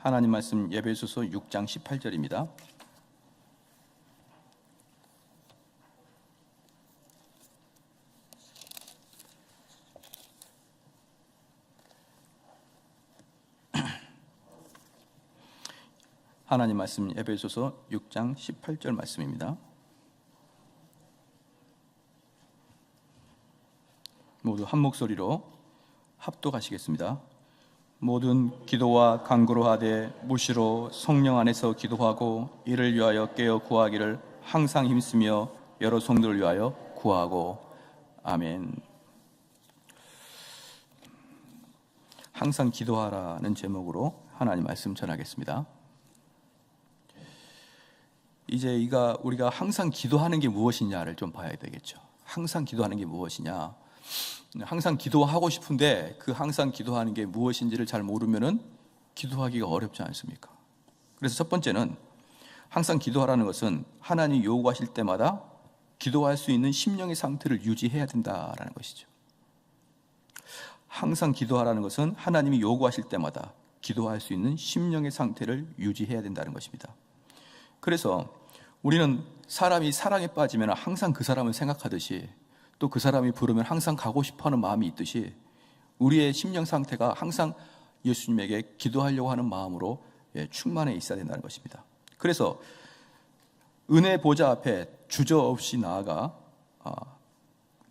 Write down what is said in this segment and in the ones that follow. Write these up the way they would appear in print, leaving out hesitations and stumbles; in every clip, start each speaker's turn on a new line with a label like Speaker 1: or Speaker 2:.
Speaker 1: 하나님 말씀 에베소서 6장 18절입니다. 하나님 말씀 에베소서 6장 18절 말씀입니다. 모두 한 목소리로 합독하시겠습니다. 모든 기도와 간구로 하되 무시로 성령 안에서 기도하고 이를 위하여 깨어 구하기를 항상 힘쓰며 여러 성도를 위하여 구하고. 아멘. 항상 기도하라는 제목으로 하나님 말씀 전하겠습니다. 이제 우리가 항상 기도하는 게 무엇이냐를 좀 봐야 되겠죠. 항상 기도하는 게 무엇이냐. 항상 기도하고 싶은데 그 항상 기도하는 게 무엇인지를 잘 모르면은 기도하기가 어렵지 않습니까? 그래서 첫 번째는 항상 기도하라는 것은 하나님이 요구하실 때마다 기도할 수 있는 심령의 상태를 유지해야 된다라는 것이죠. 항상 기도하라는 것은 하나님이 요구하실 때마다 기도할 수 있는 심령의 상태를 유지해야 된다는 것입니다. 그래서 우리는 사람이 사랑에 빠지면 항상 그 사람을 생각하듯이, 또 그 사람이 부르면 항상 가고 싶어하는 마음이 있듯이 우리의 심령 상태가 항상 예수님에게 기도하려고 하는 마음으로 충만해 있어야 된다는 것입니다. 그래서 은혜 보좌 앞에 주저없이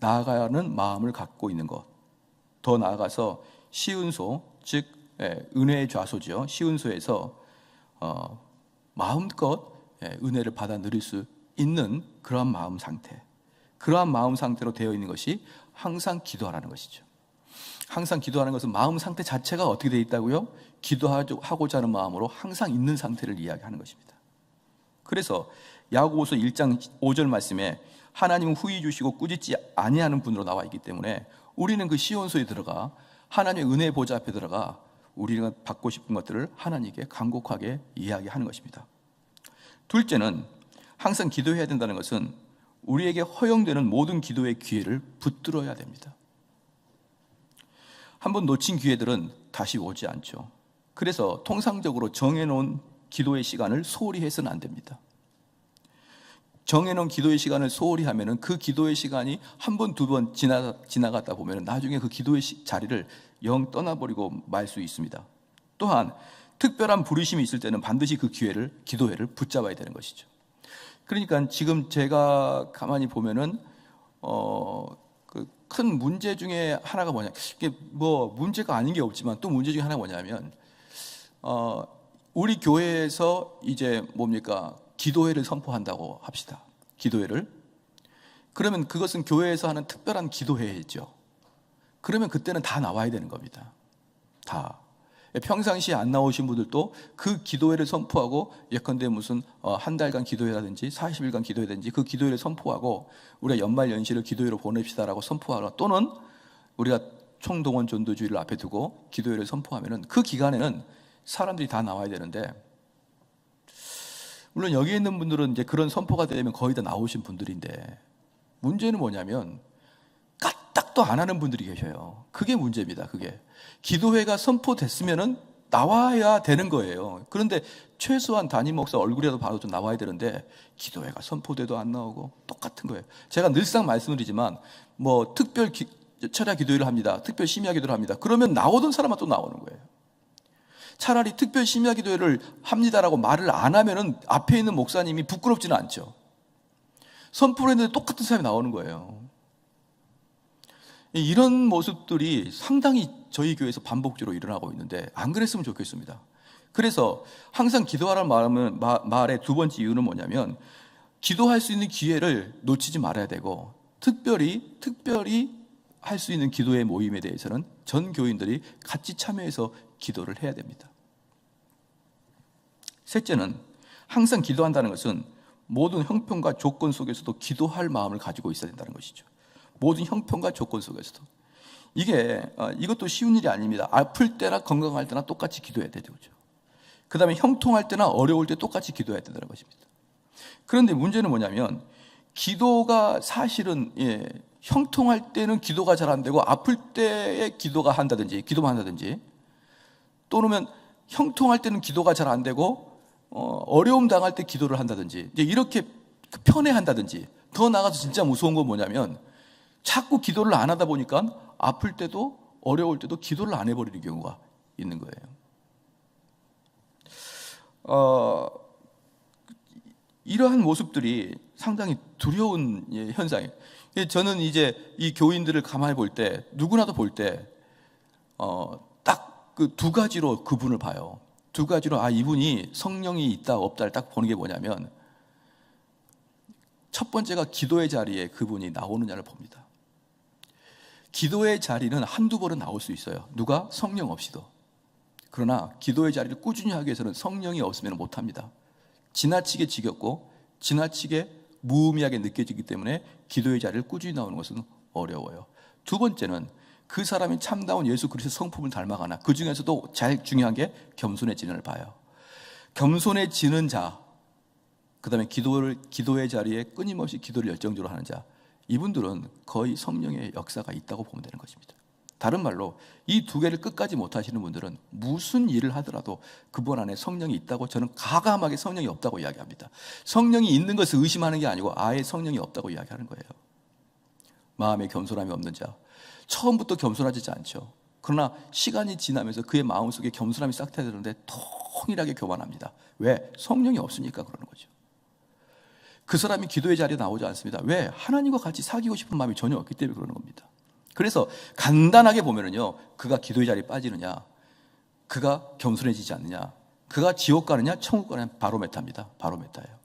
Speaker 1: 나아가는 마음을 갖고 있는 것, 더 나아가서 시은소, 즉 은혜의 좌소죠. 시은소에서 마음껏 은혜를 받아 누릴 수 있는 그러한 마음 상태, 그러한 마음 상태로 되어 있는 것이 항상 기도하라는 것이죠. 항상 기도하는 것은 마음 상태 자체가 어떻게 되어 있다고요? 기도하고자 하는 마음으로 항상 있는 상태를 이야기하는 것입니다. 그래서 야고보서 1장 5절 말씀에 하나님은 후히 주시고 꾸짖지 아니하는 분으로 나와 있기 때문에 우리는 그 시온소에 들어가 하나님의 은혜 보좌 앞에 들어가 우리가 받고 싶은 것들을 하나님께 간곡하게 이야기하는 것입니다. 둘째는 항상 기도해야 된다는 것은 우리에게 허용되는 모든 기도의 기회를 붙들어야 됩니다. 한번 놓친 기회들은 다시 오지 않죠. 그래서 통상적으로 정해놓은 기도의 시간을 소홀히 해서는 안 됩니다. 정해놓은 기도의 시간을 소홀히 하면은 그 기도의 시간이 한 번, 두 번 지나갔다 보면 나중에 그 기도의 자리를 영 떠나버리고 말 수 있습니다. 또한 특별한 부르심이 있을 때는 반드시 그 기도회를 붙잡아야 되는 것이죠. 그러니까 지금 제가 가만히 보면은 그 큰 문제 중에 하나가 뭐냐, 이게 뭐 문제가 아닌 게 없지만 또 문제 중에 하나가 뭐냐면 우리 교회에서 이제 뭡니까, 기도회를 선포한다고 합시다. 기도회를. 그러면 그것은 교회에서 하는 특별한 기도회죠. 그러면 그때는 다 나와야 되는 겁니다. 다. 평상시에 안 나오신 분들도 그 기도회를 선포하고, 예컨대 무슨 한 달간 기도회라든지 40일간 기도회라든지 그 기도회를 선포하고 우리가 연말 연시를 기도회로 보냅시다라고 선포하거나, 또는 우리가 총동원 전도주의를 앞에 두고 기도회를 선포하면은 그 기간에는 사람들이 다 나와야 되는데, 물론 여기 있는 분들은 이제 그런 선포가 되면 거의 다 나오신 분들인데, 문제는 뭐냐면 까딱도 안 하는 분들이 계셔요. 그게 문제입니다. 그게 기도회가 선포됐으면은 나와야 되는 거예요. 그런데 최소한 담임 목사 얼굴이라도 봐도 좀 나와야 되는데 기도회가 선포돼도 안 나오고 똑같은 거예요. 제가 늘상 말씀드리지만 뭐 특별 철야 기도회를 합니다, 특별 심야 기도를 합니다, 그러면 나오던 사람만 또 나오는 거예요. 차라리 특별 심야 기도회를 합니다라고 말을 안 하면은 앞에 있는 목사님이 부끄럽지는 않죠. 선포를 했는데 똑같은 사람이 나오는 거예요. 이런 모습들이 상당히 저희 교회에서 반복적으로 일어나고 있는데 안 그랬으면 좋겠습니다. 그래서 항상 기도하라는 말의 두 번째 이유는 뭐냐면, 기도할 수 있는 기회를 놓치지 말아야 되고, 특별히 할 수 있는 기도의 모임에 대해서는 전 교인들이 같이 참여해서 기도를 해야 됩니다. 셋째는 항상 기도한다는 것은 모든 형편과 조건 속에서도 기도할 마음을 가지고 있어야 된다는 것이죠. 모든 형편과 조건 속에서도. 이것도 쉬운 일이 아닙니다. 아플 때나 건강할 때나 똑같이 기도해야 되죠. 그 다음에 형통할 때나 어려울 때 똑같이 기도해야 된다는 것입니다. 그런데 문제는 뭐냐면, 기도가 사실은 형통할 때는 기도가 잘 안 되고 아플 때에 기도만 한다든지, 또는 형통할 때는 기도가 잘 안 되고 어려움 당할 때 기도를 한다든지 이제 이렇게 편애한다든지, 더 나아가서 진짜 무서운 건 뭐냐면 자꾸 기도를 안 하다 보니까 아플 때도 어려울 때도 기도를 안 해버리는 경우가 있는 거예요. 이러한 모습들이 상당히 두려운 현상이에요. 저는 이제 이 교인들을 가만히 볼 때, 누구나도 볼 때 딱 그 두 가지로 그분을 봐요. 두 가지로 이분이 성령이 있다 없다를 딱 보는 게 뭐냐면, 첫 번째가 기도의 자리에 그분이 나오느냐를 봅니다. 기도의 자리는 한두 번은 나올 수 있어요. 누가? 성령 없이도. 그러나 기도의 자리를 꾸준히 하기 위해서는 성령이 없으면 못합니다. 지나치게 지겹고 지나치게 무의미하게 느껴지기 때문에 기도의 자리를 꾸준히 나오는 것은 어려워요. 두 번째는 그 사람이 참다운 예수 그리스도의 성품을 닮아가나, 그 중에서도 제일 중요한 게 겸손해지는을 봐요. 겸손해지는 자, 그 다음에 기도의 자리에 끊임없이 기도를 열정적으로 하는 자, 이분들은 거의 성령의 역사가 있다고 보면 되는 것입니다. 다른 말로 이 두 개를 끝까지 못하시는 분들은 무슨 일을 하더라도 그분 안에 성령이 있다고, 저는 가감하게 성령이 없다고 이야기합니다. 성령이 있는 것을 의심하는 게 아니고 아예 성령이 없다고 이야기하는 거예요. 마음에 겸손함이 없는 자, 처음부터 겸손하지 않죠. 그러나 시간이 지나면서 그의 마음속에 겸손함이 싹트되는데 통일하게 교만합니다. 왜? 성령이 없으니까 그러는 거죠. 그 사람이 기도의 자리에 나오지 않습니다. 왜? 하나님과 같이 사귀고 싶은 마음이 전혀 없기 때문에 그러는 겁니다. 그래서 간단하게 보면은요, 그가 기도의 자리에 빠지느냐, 그가 겸손해지지 않느냐, 그가 지옥 가느냐 천국 가느냐, 바로메타입니다. 바로메타예요.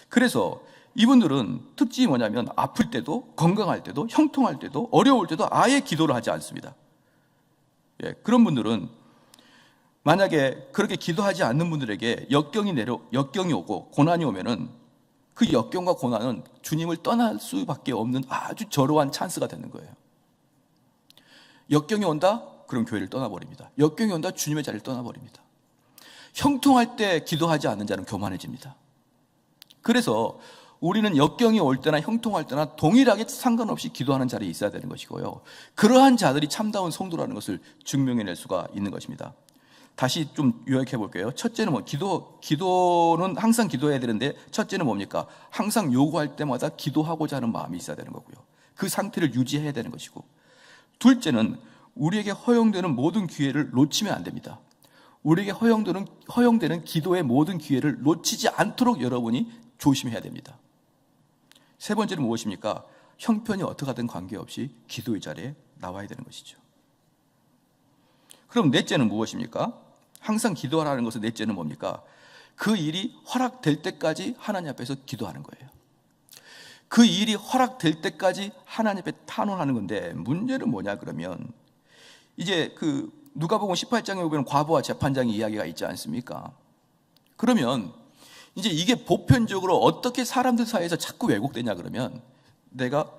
Speaker 1: 그래서 이분들은 특징이 뭐냐면 아플 때도, 건강할 때도, 형통할 때도, 어려울 때도 아예 기도를 하지 않습니다. 그런 분들은 만약에 그렇게 기도하지 않는 분들에게 역경이 오고 고난이 오면은 그 역경과 고난은 주님을 떠날 수밖에 없는 아주 저러한 찬스가 되는 거예요. 역경이 온다? 그럼 교회를 떠나버립니다. 역경이 온다? 주님의 자리를 떠나버립니다. 형통할 때 기도하지 않는 자는 교만해집니다. 그래서 우리는 역경이 올 때나 형통할 때나 동일하게 상관없이 기도하는 자리에 있어야 되는 것이고요, 그러한 자들이 참다운 성도라는 것을 증명해낼 수가 있는 것입니다. 다시 좀 요약해 볼게요. 첫째는 기도는 항상 기도해야 되는데, 첫째는 뭡니까? 항상 요구할 때마다 기도하고자 하는 마음이 있어야 되는 거고요, 그 상태를 유지해야 되는 것이고, 둘째는 우리에게 허용되는 모든 기회를 놓치면 안 됩니다. 우리에게 허용되는 기도의 모든 기회를 놓치지 않도록 여러분이 조심해야 됩니다. 세 번째는 무엇입니까? 형편이 어떻게 하든 관계없이 기도의 자리에 나와야 되는 것이죠. 그럼 넷째는 무엇입니까? 항상 기도하라는 것은 넷째는 뭡니까? 그 일이 허락될 때까지 하나님 앞에서 기도하는 거예요. 그 일이 허락될 때까지 하나님 앞에 탄원하는 건데, 문제는 뭐냐 그러면, 이제 그 누가복음 18장에 보면 과부와 재판장의 이야기가 있지 않습니까? 그러면 이제 이게 보편적으로 어떻게 사람들 사이에서 자꾸 왜곡되냐 그러면, 내가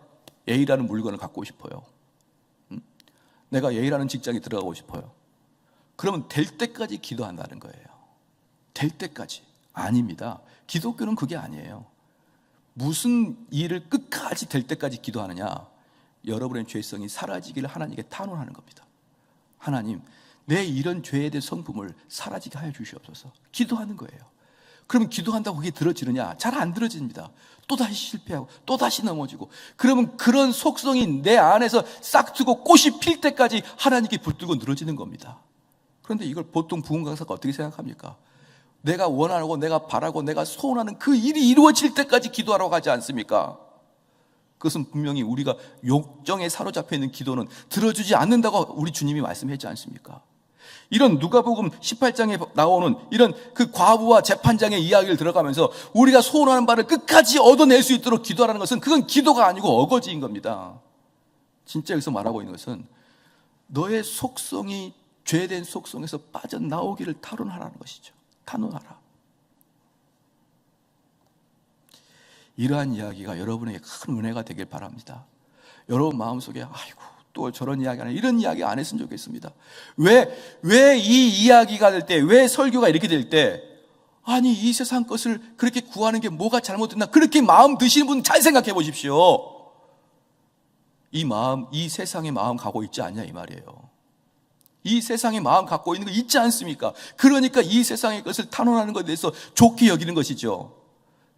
Speaker 1: A라는 물건을 갖고 싶어요. 내가 A라는 직장에 들어가고 싶어요. 그러면 될 때까지 기도한다는 거예요. 될 때까지. 아닙니다. 기독교는 그게 아니에요. 무슨 일을 끝까지 될 때까지 기도하느냐? 여러분의 죄성이 사라지기를 하나님께 탄원하는 겁니다. 하나님, 내 이런 죄에 대한 성품을 사라지게 하여 주시옵소서. 기도하는 거예요. 그러면 기도한다고 그게 들어지느냐? 잘 안 들어집니다. 또다시 실패하고 또다시 넘어지고, 그러면 그런 속성이 내 안에서 싹트고 꽃이 필 때까지 하나님께 붙들고 늘어지는 겁니다. 그런데 이걸 보통 부흥 강사가 어떻게 생각합니까? 내가 원하고 내가 바라고 내가 소원하는 그 일이 이루어질 때까지 기도하라고 하지 않습니까? 그것은 분명히 우리가 욕정에 사로잡혀 있는 기도는 들어주지 않는다고 우리 주님이 말씀했지 않습니까? 이런 누가복음 18장에 나오는 이런 그 과부와 재판장의 이야기를 들어가면서 우리가 소원하는 바를 끝까지 얻어낼 수 있도록 기도하라는 것은, 그건 기도가 아니고 어거지인 겁니다. 진짜 여기서 말하고 있는 것은 너의 속성이 죄된 속성에서 빠져나오기를 탄원하라는 것이죠. 탄원하라. 이러한 이야기가 여러분에게 큰 은혜가 되길 바랍니다. 여러분 마음속에 아이고 또 저런 이야기 안 해, 이런 이야기 안 했으면 좋겠습니다. 왜 이 이야기가 될 때, 왜 설교가 이렇게 될 때, 아니 이 세상 것을 그렇게 구하는 게 뭐가 잘못됐나, 그렇게 마음 드시는 분 잘 생각해 보십시오. 이 세상의 마음 가고 있지 않냐 이 말이에요. 이 세상의 마음 갖고 있는 거 있지 않습니까? 그러니까 이 세상의 것을 탄원하는 것에 대해서 좋게 여기는 것이죠.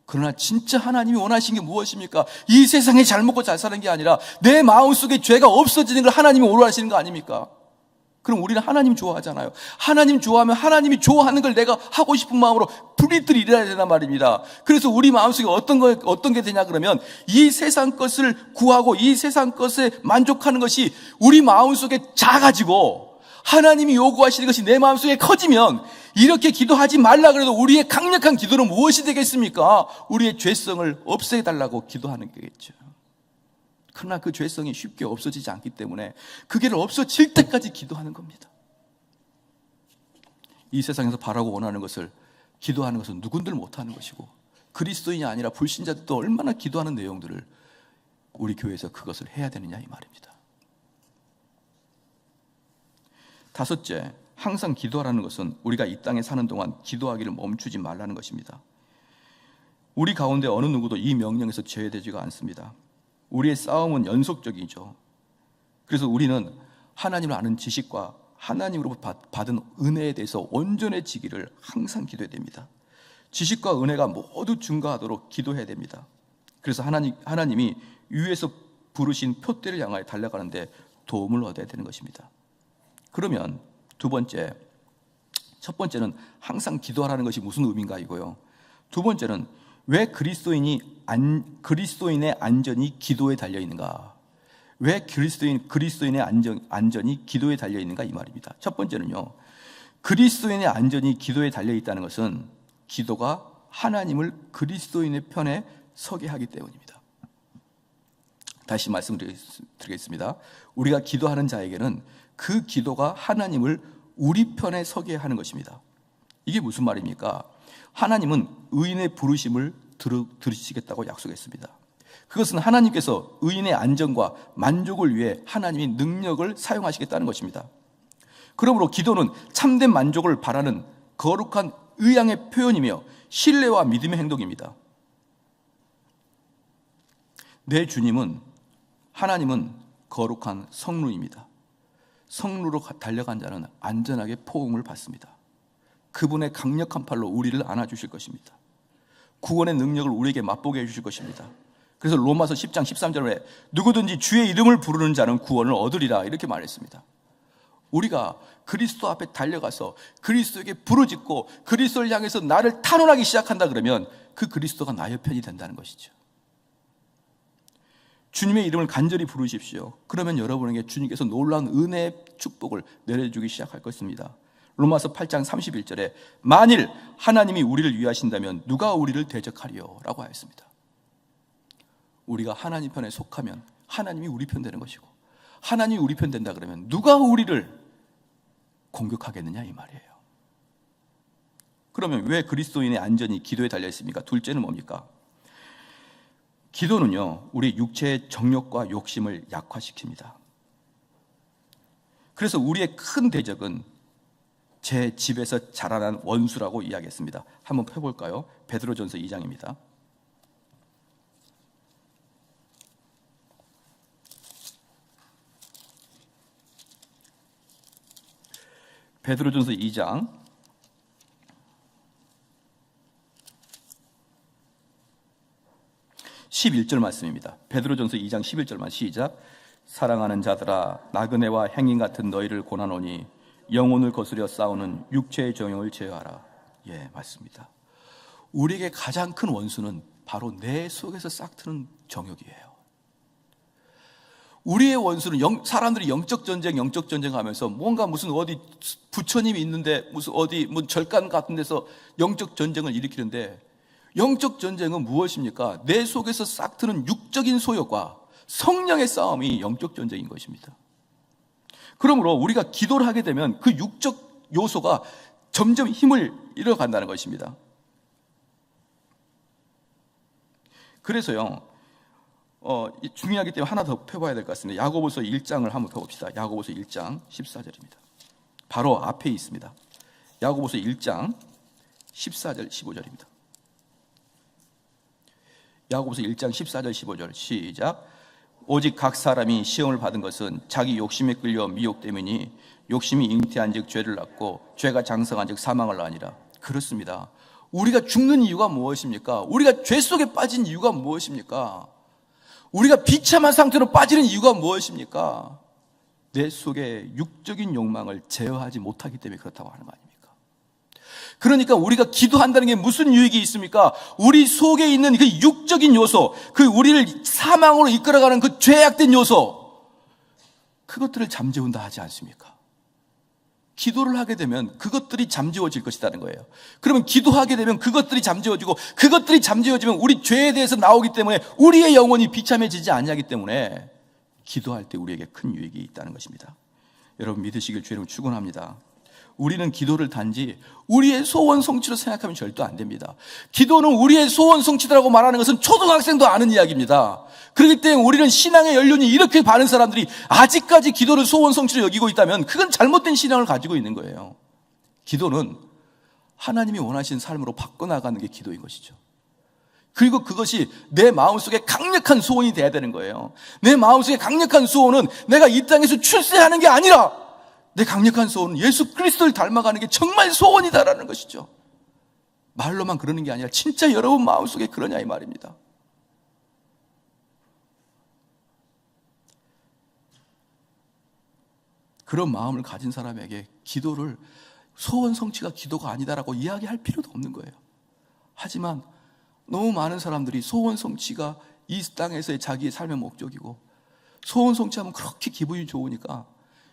Speaker 1: 그러나 진짜 하나님이 원하시는 게 무엇입니까? 이 세상에 잘 먹고 잘 사는 게 아니라 내 마음속에 죄가 없어지는 걸 하나님이 원하시는 거 아닙니까? 그럼 우리는 하나님 좋아하잖아요. 하나님 좋아하면 하나님이 좋아하는 걸 내가 하고 싶은 마음으로 부리들이 일어나야 된단 말입니다. 그래서 우리 마음속에 어떤 게 되냐 그러면 이 세상 것을 구하고 이 세상 것에 만족하는 것이 우리 마음속에 작아지고 하나님이 요구하시는 것이 내 마음속에 커지면 이렇게 기도하지 말라 그래도 우리의 강력한 기도는 무엇이 되겠습니까? 우리의 죄성을 없애달라고 기도하는 거겠죠. 그러나 그 죄성이 쉽게 없어지지 않기 때문에 그 길을 없어질 때까지 기도하는 겁니다. 이 세상에서 바라고 원하는 것을 기도하는 것은 누군들 못하는 것이고 그리스도인이 아니라 불신자들도 얼마나 기도하는 내용들을 우리 교회에서 그것을 해야 되느냐 이 말입니다. 다섯째, 항상 기도하라는 것은 우리가 이 땅에 사는 동안 기도하기를 멈추지 말라는 것입니다. 우리 가운데 어느 누구도 이 명령에서 제외되지가 않습니다. 우리의 싸움은 연속적이죠. 그래서 우리는 하나님을 아는 지식과 하나님으로부터 받은 은혜에 대해서 온전해지기를 항상 기도해야 됩니다. 지식과 은혜가 모두 증가하도록 기도해야 됩니다. 그래서 하나님이 위에서 부르신 표대를 향하여 달려가는데 도움을 얻어야 되는 것입니다. 그러면 첫 번째는 항상 기도하라는 것이 무슨 의미인가 이거요. 두 번째는 왜 그리스도인의 안전이 기도에 달려 있는가? 왜 그리스도인의 안전이 기도에 달려 있는가 이 말입니다. 첫 번째는요, 그리스도인의 안전이 기도에 달려 있다는 것은 기도가 하나님을 그리스도인의 편에 서게 하기 때문입니다. 다시 말씀드리겠습니다. 우리가 기도하는 자에게는 그 기도가 하나님을 우리 편에 서게 하는 것입니다. 이게 무슨 말입니까? 하나님은 의인의 부르심을 들으시겠다고 약속했습니다. 그것은 하나님께서 의인의 안전과 만족을 위해 하나님이 능력을 사용하시겠다는 것입니다. 그러므로 기도는 참된 만족을 바라는 거룩한 의향의 표현이며 신뢰와 믿음의 행동입니다. 내 주님은, 하나님은 거룩한 성루입니다. 성루로 달려간 자는 안전하게 포옹을 받습니다. 그분의 강력한 팔로 우리를 안아주실 것입니다. 구원의 능력을 우리에게 맛보게 해주실 것입니다. 그래서 로마서 10장 13절에 누구든지 주의 이름을 부르는 자는 구원을 얻으리라 이렇게 말했습니다. 우리가 그리스도 앞에 달려가서 그리스도에게 부르짖고 그리스도를 향해서 나를 탄원하기 시작한다 그러면 그 그리스도가 나의 편이 된다는 것이죠. 주님의 이름을 간절히 부르십시오. 그러면 여러분에게 주님께서 놀라운 은혜의 축복을 내려주기 시작할 것입니다. 로마서 8장 31절에 만일 하나님이 우리를 위하신다면 누가 우리를 대적하리요? 라고 하였습니다. 우리가 하나님 편에 속하면 하나님이 우리 편 되는 것이고 하나님이 우리 편 된다 그러면 누가 우리를 공격하겠느냐 이 말이에요. 그러면 왜 그리스도인의 안전이 기도에 달려 있습니까? 둘째는 뭡니까? 기도는요, 우리 육체의 정욕과 욕심을 약화시킵니다. 그래서 우리의 큰 대적은 제 집에서 자라난 원수라고 이야기했습니다. 한번 펴볼까요? 베드로전서 2장입니다. 베드로전서 2장 11절 말씀입니다. 베드로전서 2장 11절만 시작. 사랑하는 자들아 나그네와 행인 같은 너희를 고난하노니 영혼을 거스려 싸우는 육체의 정욕을 제어하라. 예, 맞습니다. 우리에게 가장 큰 원수는 바로 내 속에서 싹트는 정욕이에요. 우리의 원수는 사람들이 영적 전쟁 하면서 뭔가 무슨 어디 부처님이 있는데 무슨 어디 뭐 절간 같은 데서 영적 전쟁을 일으키는데 영적 전쟁은 무엇입니까? 내 속에서 싹트는 육적인 소욕과 성령의 싸움이 영적 전쟁인 것입니다. 그러므로 우리가 기도를 하게 되면 그 육적 요소가 점점 힘을 잃어간다는 것입니다. 그래서요, 중요하기 때문에 하나 더 펴봐야 될 것 같습니다. 야고보서 1장을 한번 펴봅시다. 야고보서 1장 14절입니다. 바로 앞에 있습니다. 야고보서 1장 14절 15절입니다. 야고보서 1장 14절 15절 시작. 오직 각 사람이 시험을 받은 것은 자기 욕심에 끌려 미혹됨이니 욕심이 잉태한 즉 죄를 낳고 죄가 장성한 즉 사망을 낳으니라. 그렇습니다. 우리가 죽는 이유가 무엇입니까? 우리가 죄 속에 빠진 이유가 무엇입니까? 우리가 비참한 상태로 빠지는 이유가 무엇입니까? 내 속에 육적인 욕망을 제어하지 못하기 때문에 그렇다고 하는 거 아닙니까? 그러니까 우리가 기도한다는 게 무슨 유익이 있습니까? 우리 속에 있는 그 육적인 요소, 그 우리를 사망으로 이끌어가는 그 죄악된 요소, 그것들을 잠재운다 하지 않습니까? 기도를 하게 되면 그것들이 잠재워질 것이라는 거예요. 그러면 기도하게 되면 그것들이 잠재워지고, 그것들이 잠재워지면 우리 죄에 대해서 나오기 때문에 우리의 영혼이 비참해지지 않냐기 때문에 기도할 때 우리에게 큰 유익이 있다는 것입니다. 여러분 믿으시길 주님을 축원합니다. 우리는 기도를 단지 우리의 소원 성취로 생각하면 절대 안 됩니다. 기도는 우리의 소원 성취라고 말하는 것은 초등학생도 아는 이야기입니다. 그렇기 때문에 우리는 신앙의 연륜이 이렇게 많은 사람들이 아직까지 기도를 소원 성취로 여기고 있다면 그건 잘못된 신앙을 가지고 있는 거예요. 기도는 하나님이 원하시는 삶으로 바꿔나가는 게 기도인 것이죠. 그리고 그것이 내 마음속에 강력한 소원이 돼야 되는 거예요. 내 마음속에 강력한 소원은 내가 이 땅에서 출세하는 게 아니라 내 강력한 소원은 예수 그리스도를 닮아가는 게 정말 소원이다라는 것이죠. 말로만 그러는 게 아니라 진짜 여러분 마음속에 그러냐 이 말입니다. 그런 마음을 가진 사람에게 기도를 소원 성취가 기도가 아니다라고 이야기할 필요도 없는 거예요. 하지만 너무 많은 사람들이 소원 성취가 이 땅에서의 자기의 삶의 목적이고, 소원 성취하면 그렇게 기분이 좋으니까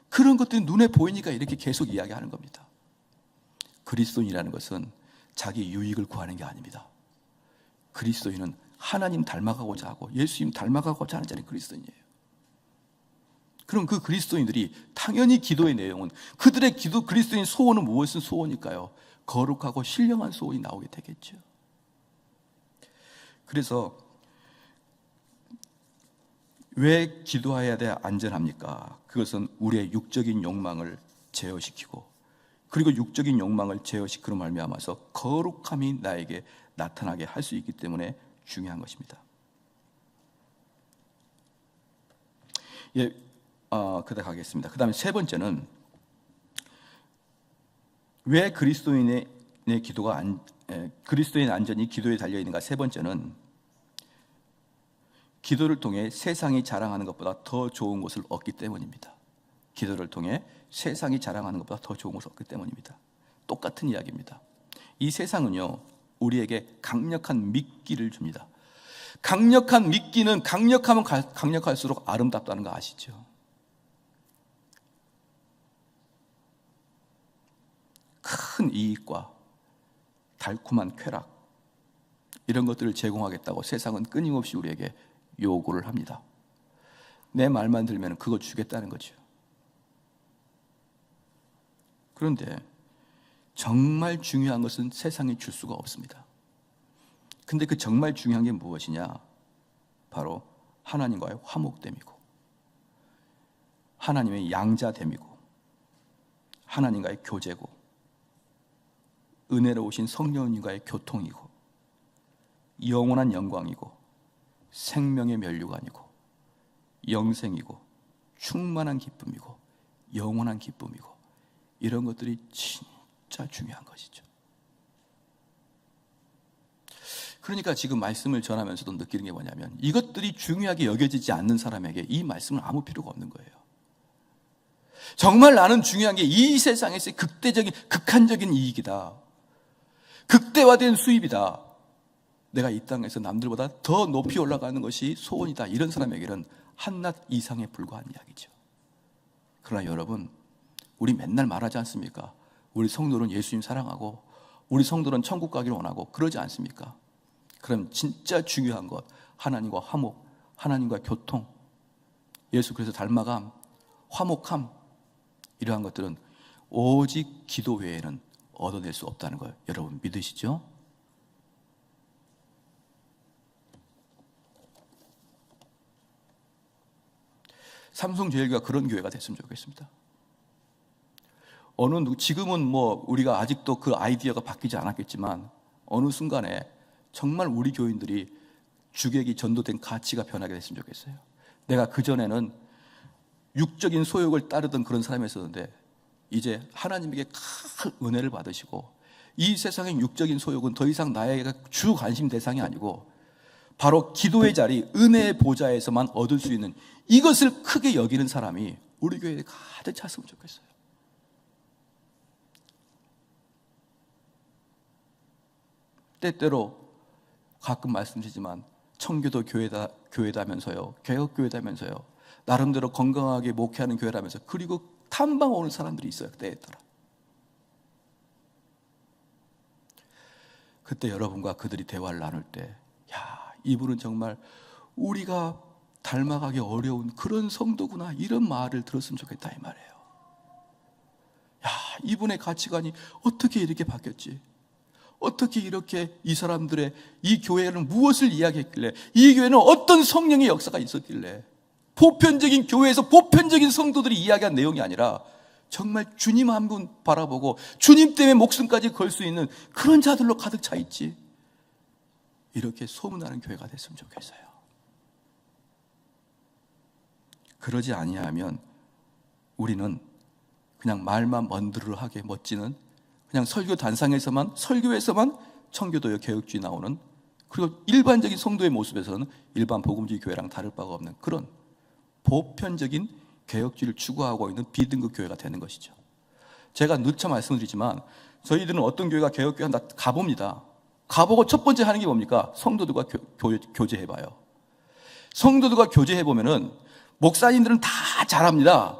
Speaker 1: 그런 것들이 눈에 보이니까 이렇게 계속 이야기하는 겁니다. 그리스도인이라는 것은 자기 유익을 구하는 게 아닙니다. 그리스도인은 하나님 닮아가고자 하고 예수님 닮아가고자 하는 자는 그리스도인이에요. 그럼 그 그리스도인들이 당연히 기도의 내용은, 그들의 기도, 그리스도인 소원은 무엇은 소원일까요? 거룩하고 신령한 소원이 나오게 되겠죠. 그래서 왜 기도해야 돼 안전합니까? 그것은 우리의 육적인 욕망을 제어시키고, 그리고 육적인 욕망을 제어시키로 말미암아서 거룩함이 나에게 나타나게 할 수 있기 때문에 중요한 것입니다. 그다음 가겠습니다. 그 다음에 세 번째는 왜 그리스도인의 기도가 그리스도인 안전이 기도에 달려 있는가? 세 번째는 기도를 통해 세상이 자랑하는 것보다 더 좋은 것을 얻기 때문입니다. 기도를 통해 세상이 자랑하는 것보다 더 좋은 것을 얻기 때문입니다. 똑같은 이야기입니다. 이 세상은요, 우리에게 강력한 미끼를 줍니다. 강력한 미끼는 강력하면 강력할수록 아름답다는 거 아시죠? 큰 이익과 달콤한 쾌락, 이런 것들을 제공하겠다고 세상은 끊임없이 우리에게 요구를 합니다. 내 말만 들으면 그거 주겠다는 거죠. 그런데 정말 중요한 것은 세상이 줄 수가 없습니다. 근데 그 정말 중요한 게 무엇이냐? 바로 하나님과의 화목됨이고, 하나님의 양자됨이고, 하나님과의 교제고, 은혜로우신 성령님과의 교통이고, 영원한 영광이고, 생명의 면류관이고, 영생이고, 충만한 기쁨이고, 영원한 기쁨이고, 이런 것들이 진짜 중요한 것이죠. 그러니까 지금 말씀을 전하면서도 느끼는 게 뭐냐면, 이것들이 중요하게 여겨지지 않는 사람에게 이 말씀은 아무 필요가 없는 거예요. 정말 나는 중요한 게 이 세상에서의 극한적인 이익이다, 극대화된 수입이다, 내가 이 땅에서 남들보다 더 높이 올라가는 것이 소원이다, 이런 사람에게는 한낱 이상에 불과한 이야기죠. 그러나 여러분, 우리 맨날 말하지 않습니까? 우리 성도는 예수님 사랑하고 우리 성도는 천국 가기를 원하고 그러지 않습니까? 그럼 진짜 중요한 것, 하나님과 화목, 하나님과 교통, 예수 그리스도 닮아감, 화목함, 이러한 것들은 오직 기도 외에는 얻어낼 수 없다는 걸 여러분 믿으시죠? 삼성제일교회가 그런 교회가 됐으면 좋겠습니다. 지금은 뭐 우리가 아직도 그 아이디어가 바뀌지 않았겠지만 어느 순간에 정말 우리 교인들이 주객이 전도된 가치가 변하게 됐으면 좋겠어요. 내가 그전에는 육적인 소욕을 따르던 그런 사람이었었는데 이제 하나님에게 큰 은혜를 받으시고 이 세상의 육적인 소욕은 더 이상 나의 주 관심 대상이 아니고 바로 기도의 자리, 은혜의 보좌에서만 얻을 수 있는 이것을 크게 여기는 사람이 우리 교회에 가득 찼으면 좋겠어요. 때때로 가끔 말씀드리지만 청교도 교회다면서요, 개혁교회다면서요, 나름대로 건강하게 목회하는 교회라면서, 그리고 탐방 오는 사람들이 있어요. 때에 따라. 그때 여러분과 그들이 대화를 나눌 때, 야, 이분은 정말 우리가 닮아가기 어려운 그런 성도구나, 이런 말을 들었으면 좋겠다 이 말이에요. 야, 이분의 가치관이 어떻게 이렇게 바뀌었지? 어떻게 이렇게 이 사람들의, 이 교회는 무엇을 이야기했길래, 이 교회는 어떤 성령의 역사가 있었길래, 보편적인 교회에서 보편적인 성도들이 이야기한 내용이 아니라 정말 주님 한 분 바라보고 주님 때문에 목숨까지 걸 수 있는 그런 자들로 가득 차 있지, 이렇게 소문나는 교회가 됐으면 좋겠어요. 그러지 아니하면 우리는 그냥 말만 먼드르하게 멋지는, 그냥 설교 단상에서만, 설교에서만 청교도의 개혁주의 나오는, 그리고 일반적인 성도의 모습에서는 일반 복음주의 교회랑 다를 바가 없는 그런 보편적인 개혁주의를 추구하고 있는 비등급 교회가 되는 것이죠. 제가 누차 말씀드리지만 저희들은 어떤 교회가 개혁교회 한다 가봅니다. 가보고 첫 번째 하는 게 뭡니까? 성도들과 교제해봐요. 성도들과 교제해보면은 목사님들은 다 잘합니다.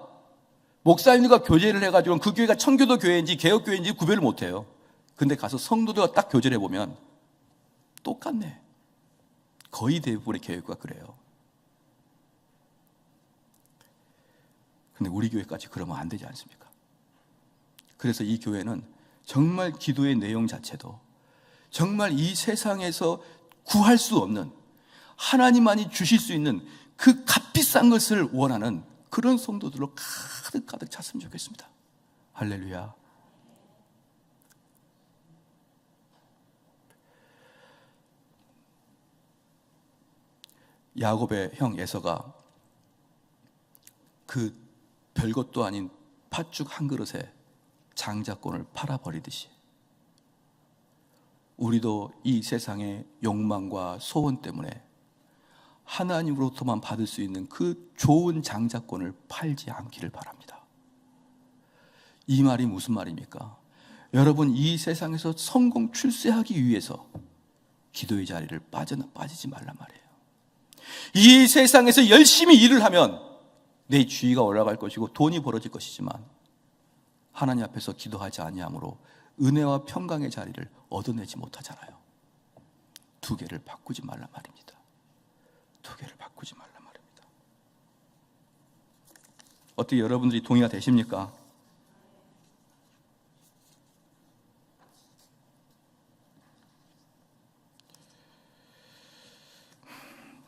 Speaker 1: 목사님들과 교제를 해가지고 그 교회가 청교도 교회인지 개혁교회인지 구별을 못해요. 근데 가서 성도들과 딱 교제를 해보면 똑같네. 거의 대부분의 개혁교회가 그래요. 근데 우리 교회까지 그러면 안 되지 않습니까? 그래서 이 교회는 정말 기도의 내용 자체도 정말 이 세상에서 구할 수 없는, 하나님만이 주실 수 있는 그 값비싼 것을 원하는 그런 성도들로 가득 찼으면 좋겠습니다. 할렐루야. 야곱의 형 에서가 그 별것도 아닌 팥죽 한 그릇에 장자권을 팔아버리듯이 우리도 이 세상의 욕망과 소원 때문에 하나님으로부터만 받을 수 있는 그 좋은 장자권을 팔지 않기를 바랍니다. 이 말이 무슨 말입니까? 여러분, 이 세상에서 성공 출세하기 위해서 기도의 자리를 빠지지 말란 말이에요. 이 세상에서 열심히 일을 하면 내 지위가 올라갈 것이고 돈이 벌어질 것이지만 하나님 앞에서 기도하지 아니함으로 은혜와 평강의 자리를 얻어내지 못하잖아요. 두 개를 바꾸지 말란 말입니다. 두 개를 바꾸지 말란 말입니다. 어떻게 여러분들이 동의가 되십니까?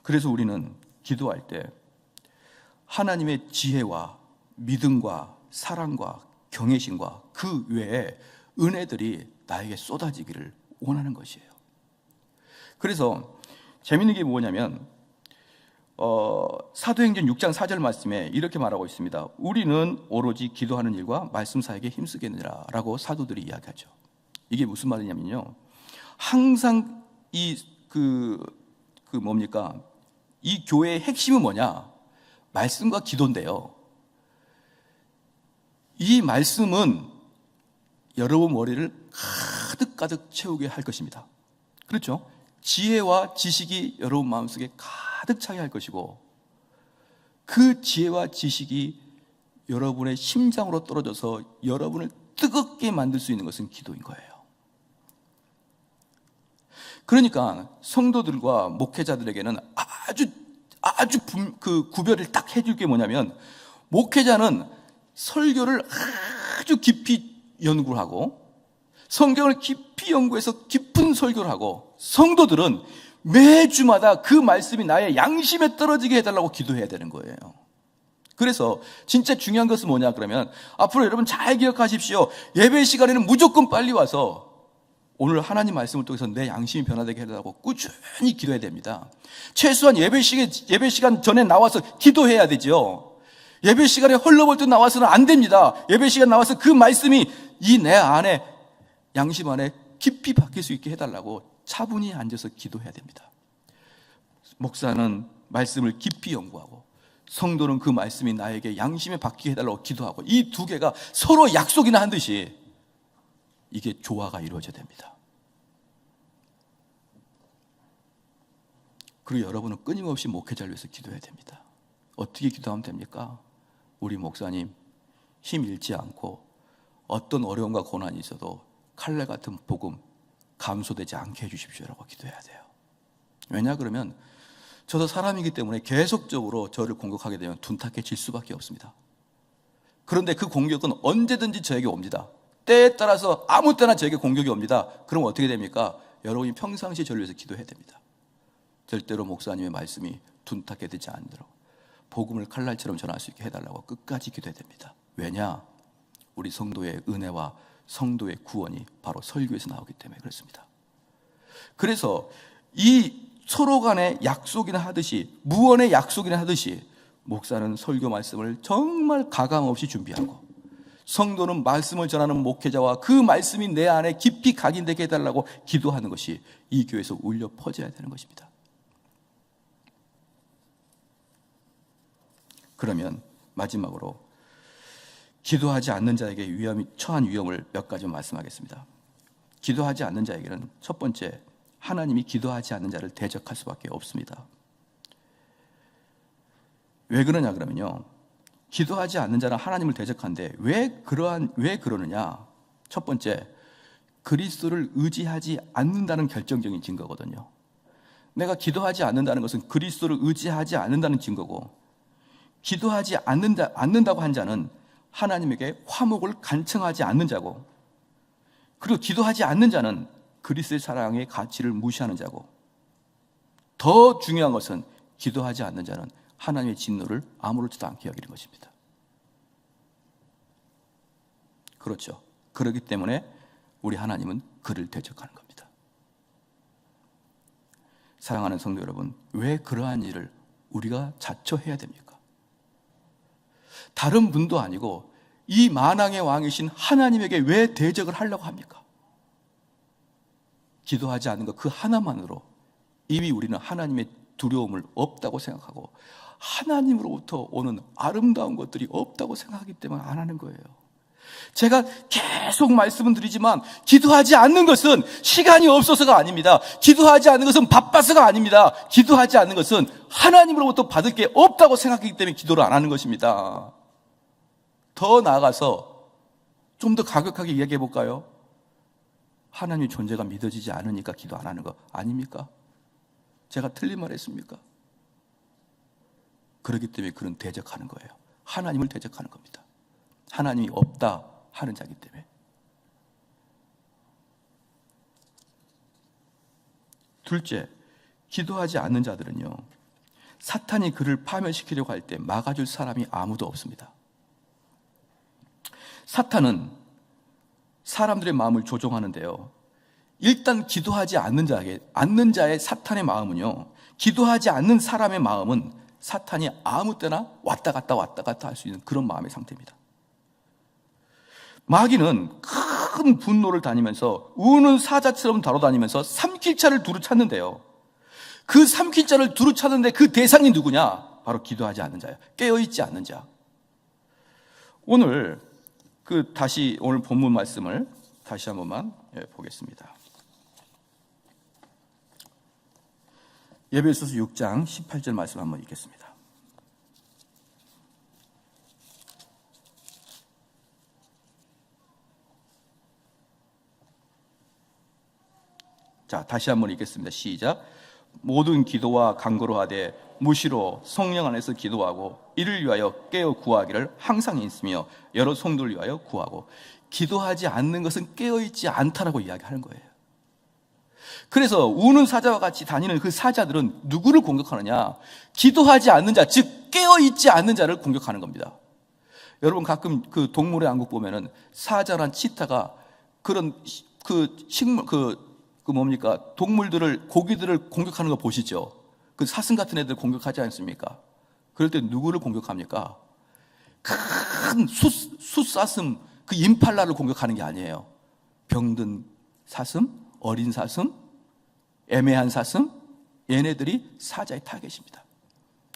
Speaker 1: 그래서 우리는 기도할 때 하나님의 지혜와 믿음과 사랑과 경외심과 그 외에 은혜들이 나에게 쏟아지기를 원하는 것이에요. 그래서 재밌는 게 뭐냐면 사도행전 6장 4절 말씀에 이렇게 말하고 있습니다. 우리는 오로지 기도하는 일과 말씀 사역에 힘쓰겠느라 라고 사도들이 이야기하죠. 이게 무슨 말이냐면요, 항상 이 뭡니까? 이 교회의 핵심은 뭐냐? 말씀과 기도인데요, 이 말씀은 여러분 머리를 가득 채우게 할 것입니다. 그렇죠? 지혜와 지식이 여러분 마음속에 가득 차게 할 것이고, 그 지혜와 지식이 여러분의 심장으로 떨어져서 여러분을 뜨겁게 만들 수 있는 것은 기도인 거예요. 그러니까 성도들과 목회자들에게는 아주 구별을 딱 해줄 게 뭐냐면, 목회자는 설교를 아주 깊이 연구를 하고 성경을 깊이 연구해서 깊은 설교를 하고, 성도들은 매주마다 그 말씀이 나의 양심에 떨어지게 해달라고 기도해야 되는 거예요. 그래서 진짜 중요한 것은 뭐냐 그러면, 앞으로 여러분 잘 기억하십시오. 예배 시간에는 무조건 빨리 와서 오늘 하나님 말씀을 통해서 내 양심이 변화되게 해달라고 꾸준히 기도해야 됩니다. 최소한 예배 시간 전에 나와서 기도해야 되죠. 예배 시간에 헐렁벌떡 나와서는 안 됩니다. 예배 시간 나와서 그 말씀이 이 내 안에, 양심 안에 깊이 박힐 수 있게 해달라고 차분히 앉아서 기도해야 됩니다. 목사는 말씀을 깊이 연구하고, 성도는 그 말씀이 나에게 양심에 박히게 해달라고 기도하고, 이 두 개가 서로 약속이나 한 듯이 이게 조화가 이루어져야 됩니다. 그리고 여러분은 끊임없이 목회자를 위해서 기도해야 됩니다. 어떻게 기도하면 됩니까? 우리 목사님 힘 잃지 않고 어떤 어려움과 고난이 있어도 칼날 같은 복음 감소되지 않게 해주십시오라고 기도해야 돼요. 왜냐 그러면 저도 사람이기 때문에 계속적으로 저를 공격하게 되면 둔탁해질 수밖에 없습니다. 그런데 그 공격은 언제든지 저에게 옵니다. 때에 따라서 아무 때나 저에게 공격이 옵니다. 그럼 어떻게 됩니까? 여러분이 평상시에 저를 위해서 기도해야 됩니다. 절대로 목사님의 말씀이 둔탁해 되지 않도록 복음을 칼날처럼 전할 수 있게 해달라고 끝까지 기도해야 됩니다. 왜냐? 우리 성도의 은혜와 성도의 구원이 바로 설교에서 나오기 때문에 그렇습니다. 그래서 이 서로 간의 약속이나 하듯이, 무언의 약속이나 하듯이 목사는 설교 말씀을 정말 가감없이 준비하고, 성도는 말씀을 전하는 목회자와 그 말씀이 내 안에 깊이 각인되게 해달라고 기도하는 것이 이 교회에서 울려 퍼져야 되는 것입니다. 그러면 마지막으로 기도하지 않는 자에게 처한 위험을 몇 가지 말씀하겠습니다. 기도하지 않는 자에게는 첫 번째, 하나님이 기도하지 않는 자를 대적할 수밖에 없습니다. 왜 그러냐 그러면요, 기도하지 않는 자는 하나님을 대적하는데 왜 그러느냐? 첫 번째, 그리스도를 의지하지 않는다는 결정적인 증거거든요. 내가 기도하지 않는다는 것은 그리스도를 의지하지 않는다는 증거고, 기도하지 않는다고 한 자는 하나님에게 화목을 간청하지 않는 자고, 그리고 기도하지 않는 자는 그리스도의 사랑의 가치를 무시하는 자고, 더 중요한 것은 기도하지 않는 자는 하나님의 진노를 아무렇지도 않게 여기는 것입니다. 그렇죠. 그렇기 때문에 우리 하나님은 그를 대적하는 겁니다. 사랑하는 성도 여러분, 왜 그러한 일을 우리가 자처해야 됩니까? 다른 분도 아니고 이 만왕의 왕이신 하나님에게 왜 대적을 하려고 합니까? 기도하지 않는 것 그 하나만으로 이미 우리는 하나님의 두려움을 없다고 생각하고, 하나님으로부터 오는 아름다운 것들이 없다고 생각하기 때문에 안 하는 거예요. 제가 계속 말씀을 드리지만, 기도하지 않는 것은 시간이 없어서가 아닙니다. 기도하지 않는 것은 바빠서가 아닙니다. 기도하지 않는 것은 하나님으로부터 받을 게 없다고 생각하기 때문에 기도를 안 하는 것입니다. 더 나아가서 좀 더 가격하게 이야기해 볼까요? 하나님의 존재가 믿어지지 않으니까 기도 안 하는 거 아닙니까? 제가 틀린 말 했습니까? 그렇기 때문에 그는 대적하는 거예요. 하나님을 대적하는 겁니다. 하나님이 없다 하는 자이기 때문에. 둘째, 기도하지 않는 자들은요, 사탄이 그를 파멸시키려고 할 때 막아줄 사람이 아무도 없습니다. 사탄은 사람들의 마음을 조종하는데요, 일단 기도하지 않는 자의 사탄의 마음은요, 기도하지 않는 사람의 마음은 사탄이 아무 때나 왔다 갔다 할 수 있는 그런 마음의 상태입니다. 마귀는 큰 분노를 다니면서 우는 사자처럼 다뤄다니면서 삼킬 자를 두루 찾는데요, 그 삼킬 자를 두루 찾는데 그 대상이 누구냐? 바로 기도하지 않는 자예요. 깨어있지 않는 자. 오늘 오늘 본문 말씀을 다시 한 번만 보겠습니다. 에베소서 6장 18절 말씀 한번 읽겠습니다. 자, 다시 한번 읽겠습니다. 시작. 모든 기도와 간구로 하되 무시로 성령 안에서 기도하고 이를 위하여 깨어 구하기를 항상 있으며 여러 성도를 위하여 구하고. 기도하지 않는 것은 깨어있지 않다라고 이야기하는 거예요. 그래서 우는 사자와 같이 다니는 그 사자들은 누구를 공격하느냐? 기도하지 않는 자, 즉 깨어있지 않는 자를 공격하는 겁니다. 여러분 가끔 그 동물의 왕국 보면은 사자란 치타가 그런 동물들을, 고기들을 공격하는 거 보시죠? 그 사슴 같은 애들 공격하지 않습니까? 그럴 때 누구를 공격합니까? 큰 숫사슴, 그 임팔라를 공격하는 게 아니에요. 병든 사슴, 어린 사슴, 애매한 사슴, 얘네들이 사자의 타겟입니다.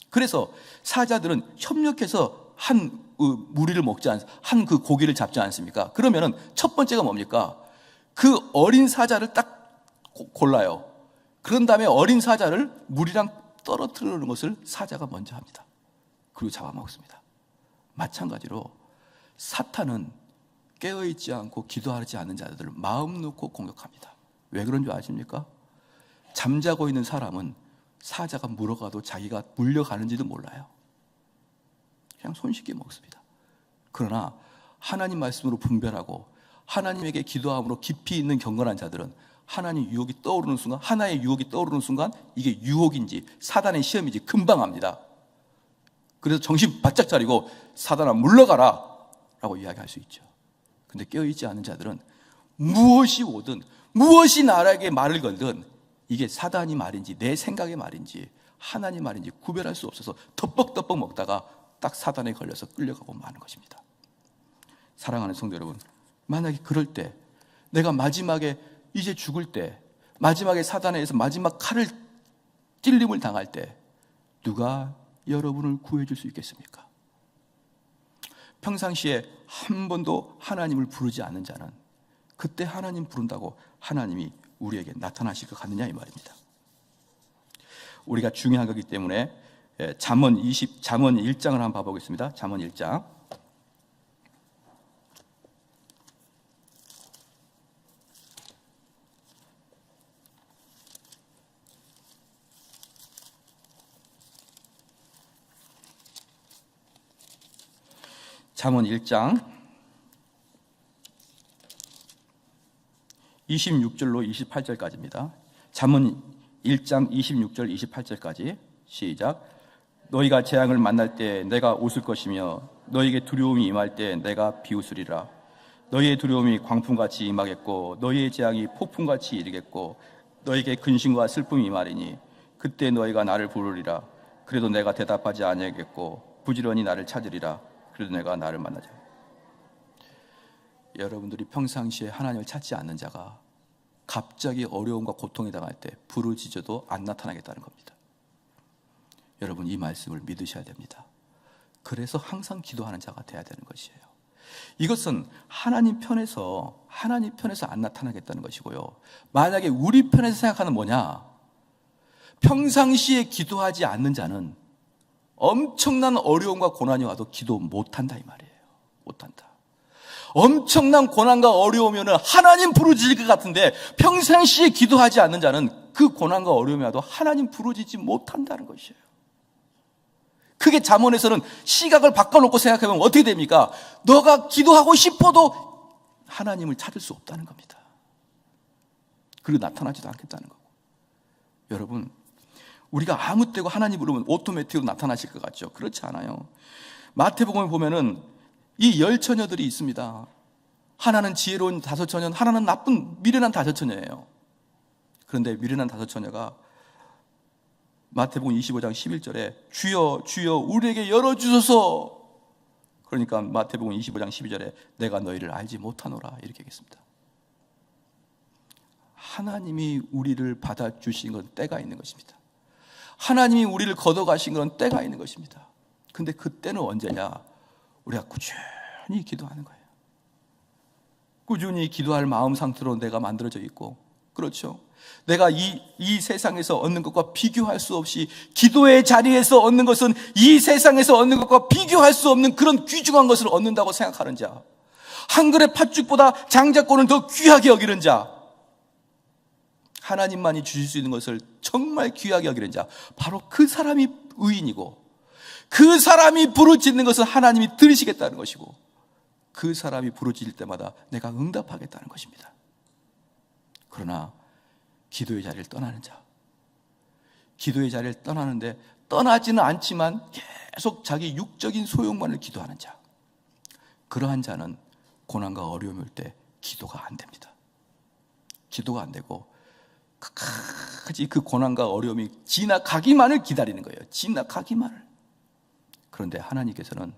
Speaker 1: 그래서 사자들은 협력해서 한 무리를 한 그 고기를 잡지 않습니까? 그러면은 첫 번째가 뭡니까? 그 어린 사자를 딱 골라요. 그런 다음에 어린 사자를 물이랑 떨어뜨리는 것을 사자가 먼저 합니다. 그리고 잡아먹습니다. 마찬가지로 사탄은 깨어있지 않고 기도하지 않는 자들을 마음 놓고 공격합니다. 왜 그런 줄 아십니까? 잠자고 있는 사람은 사자가 물어가도 자기가 물려가는지도 몰라요. 그냥 손쉽게 먹습니다. 그러나 하나님 말씀으로 분별하고 하나님에게 기도함으로 깊이 있는 경건한 자들은 하나님 유혹이 떠오르는 순간, 하나의 유혹이 떠오르는 순간 이게 유혹인지 사단의 시험인지 금방 압니다. 그래서 정신 바짝 차리고 사단아 물러가라 라고 이야기할 수 있죠. 근데 깨어있지 않은 자들은 무엇이 오든 무엇이 나에게 말을 걸든 이게 사단이 말인지 내 생각의 말인지 하나님 말인지 구별할 수 없어서 덮벅덮벅 먹다가 딱 사단에 걸려서 끌려가고 마는 것입니다. 사랑하는 성도 여러분, 만약에 그럴 때 내가 마지막에 이제 죽을 때 마지막에 사단에 의해서 마지막 칼을 찔림을 당할 때 누가 여러분을 구해줄 수 있겠습니까? 평상시에 한 번도 하나님을 부르지 않는 자는 그때 하나님 부른다고 하나님이 우리에게 나타나실 것 같느냐 이 말입니다. 우리가 중요한 거기 때문에 잠언 1장을 한번 봐보겠습니다. 잠언 1장. 잠언 1장 26절로 28절까지입니다. 잠언 1장 26절 28절까지 시작. 너희가 재앙을 만날 때 내가 웃을 것이며 너희에게 두려움이 임할 때 내가 비웃으리라. 너희의 두려움이 광풍같이 임하겠고 너희의 재앙이 폭풍같이 이르겠고 너희에게 근심과 슬픔이 임하리니 그때 너희가 나를 부르리라. 그래도 내가 대답하지 아니하겠고 부지런히 나를 찾으리라. 그래도 내가 나를 만나자. 여러분들이 평상시에 하나님을 찾지 않는 자가 갑자기 어려움과 고통에 당할 때 부르짖어도 안 나타나겠다는 겁니다. 여러분 이 말씀을 믿으셔야 됩니다. 그래서 항상 기도하는 자가 돼야 되는 것이에요. 이것은 하나님 편에서 안 나타나겠다는 것이고요. 만약에 우리 편에서 생각하는 뭐냐? 평상시에 기도하지 않는 자는 엄청난 어려움과 고난이 와도 기도 못한다 이 말이에요. 못한다. 엄청난 고난과 어려우면 하나님 부르짖을 것 같은데 평상시에 기도하지 않는 자는 그 고난과 어려움이 와도 하나님 부르짖지 못한다는 것이에요. 그게 잠언에서는 시각을 바꿔놓고 생각해보면 어떻게 됩니까? 너가 기도하고 싶어도 하나님을 찾을 수 없다는 겁니다. 그리고 나타나지도 않겠다는 거고. 여러분, 우리가 아무 때고 하나님 부르면 오토매틱으로 나타나실 것 같죠? 그렇지 않아요. 마태복음에 보면은 이 10처녀들이 있습니다. 하나는 지혜로운 5처녀, 하나는 나쁜 미련한 5처녀예요. 그런데 미련한 5처녀가 마태복음 25장 11절에 주여 주여 우리에게 열어주소서. 그러니까 마태복음 25장 12절에 내가 너희를 알지 못하노라 이렇게 하겠습니다. 하나님이 우리를 받아주신 건 때가 있는 것입니다. 하나님이 우리를 걷어가신 건 때가 있는 것입니다. 근데 그때는 언제냐? 우리가 꾸준히 기도하는 거예요. 꾸준히 기도할 마음 상태로 내가 만들어져 있고, 그렇죠? 내가 이 세상에서 얻는 것과 비교할 수 없이 기도의 자리에서 얻는 것은 이 세상에서 얻는 것과 비교할 수 없는 그런 귀중한 것을 얻는다고 생각하는 자, 한 그릇 팥죽보다 장자권을 더 귀하게 여기는 자, 하나님만이 주실 수 있는 것을 정말 귀하게 여기는 자, 바로 그 사람이 의인이고 그 사람이 부르짖는 것은 하나님이 들으시겠다는 것이고 그 사람이 부르짖을 때마다 내가 응답하겠다는 것입니다. 그러나 기도의 자리를 떠나는 자, 기도의 자리를 떠나는데 떠나지는 않지만 계속 자기 육적인 소욕만을 기도하는 자, 그러한 자는 고난과 어려움이 올 때 기도가 안 됩니다. 기도가 안 되고 끝까지 그 고난과 어려움이 지나가기만을 기다리는 거예요. 지나가기만을. 그런데 하나님께서는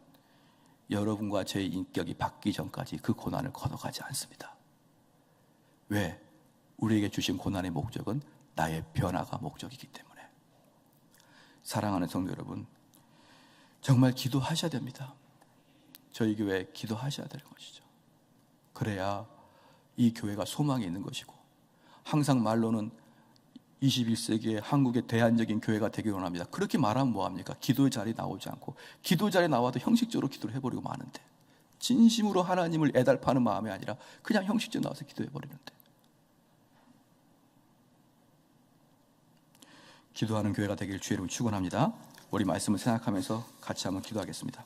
Speaker 1: 여러분과 제 인격이 바뀌기 전까지 그 고난을 걷어가지 않습니다. 왜? 우리에게 주신 고난의 목적은 나의 변화가 목적이기 때문에. 사랑하는 성도 여러분, 정말 기도하셔야 됩니다. 저희 교회 기도하셔야 되는 것이죠. 그래야 이 교회가 소망이 있는 것이고, 항상 말로는 21세기의 한국의 대안적인 교회가 되기를 원합니다. 그렇게 말하면 뭐합니까? 기도의 자리에 나오지 않고, 기도의 자리에 나와도 형식적으로 기도를 해버리고 마는데, 진심으로 하나님을 애달파는 마음이 아니라 그냥 형식적으로 나와서 기도해버리는데. 기도하는 교회가 되길 주의 이름으로 축원합니다. 우리 말씀을 생각하면서 같이 한번 기도하겠습니다.